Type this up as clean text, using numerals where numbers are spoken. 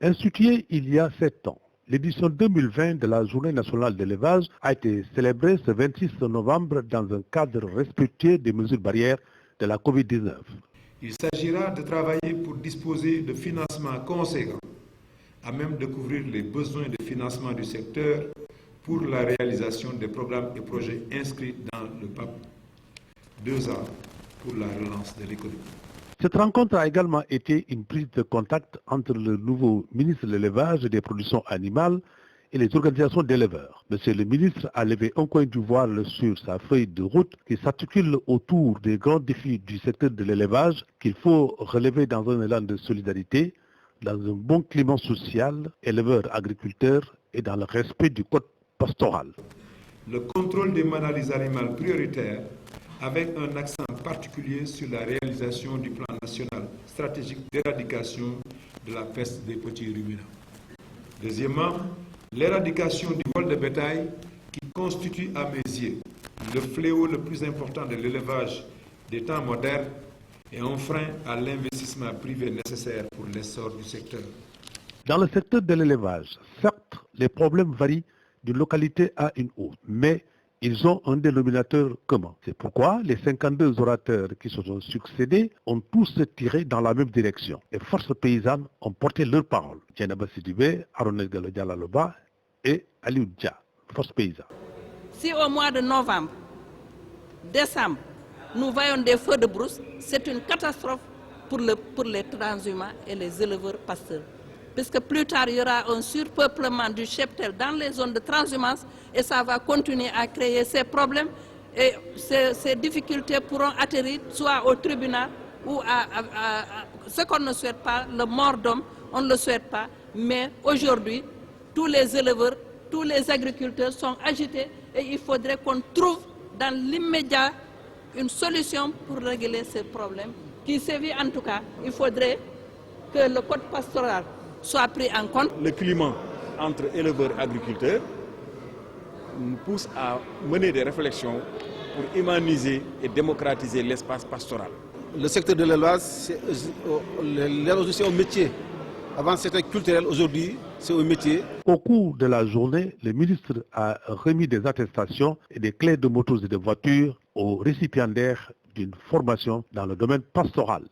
Instituée il y a 7 ans, l'édition 2020 de la Journée nationale de l'élevage a été célébrée ce 26 novembre dans un cadre respectueux des mesures barrières de la COVID-19. Il s'agira de travailler pour disposer de financements conséquents à même de couvrir les besoins de financement du secteur pour la réalisation des programmes et projets inscrits dans le PAP 2A pour la relance de l'économie. Cette rencontre a également été une prise de contact entre le nouveau ministre de l'élevage et des productions animales et les organisations d'éleveurs. Monsieur le ministre a levé un coin du voile sur sa feuille de route qui s'articule autour des grands défis du secteur de l'élevage qu'il faut relever dans un élan de solidarité, dans un bon climat social, éleveurs-agriculteurs et dans le respect du code pastoral. Le contrôle des maladies animales prioritaires avec un accent particulier sur la réalisation du plan national stratégique d'éradication de la peste des petits ruminants. Deuxièmement, l'éradication du vol de bétail qui constitue à mes yeux le fléau le plus important de l'élevage des temps modernes et un frein à l'investissement privé nécessaire pour l'essor du secteur. Dans le secteur de l'élevage, certes, les problèmes varient d'une localité à une autre, mais ils ont un dénominateur commun. C'est pourquoi les 52 orateurs qui se sont succédés ont tous tiré dans la même direction. Les forces paysannes ont porté leur parole. Djenaba Sidibé, Arouna Gallo Dialaloba et Aliou Dia, force paysanne. Si au mois de novembre, décembre, nous voyons des feux de brousse, c'est une catastrophe pour les transhumants et les éleveurs pasteurs. Puisque plus tard, il y aura un surpeuplement du cheptel dans les zones de transhumance et ça va continuer à créer ces problèmes et ces difficultés pourront atterrir soit au tribunal ou à ce qu'on ne souhaite pas, le mort d'homme, on ne le souhaite pas. Mais aujourd'hui, tous les éleveurs, tous les agriculteurs sont agités et il faudrait qu'on trouve dans l'immédiat une solution pour régler ces problèmes qui sévit en tout cas. Il faudrait que le code pastoral soit pris en compte. Le climat entre éleveurs et agriculteurs nous pousse à mener des réflexions pour humaniser et démocratiser l'espace pastoral. Le secteur de l'élevage, c'est un métier. Avant c'était culturel, aujourd'hui c'est un métier. Au cours de la journée, le ministre a remis des attestations et des clés de motos et de voitures aux récipiendaires d'une formation dans le domaine pastoral.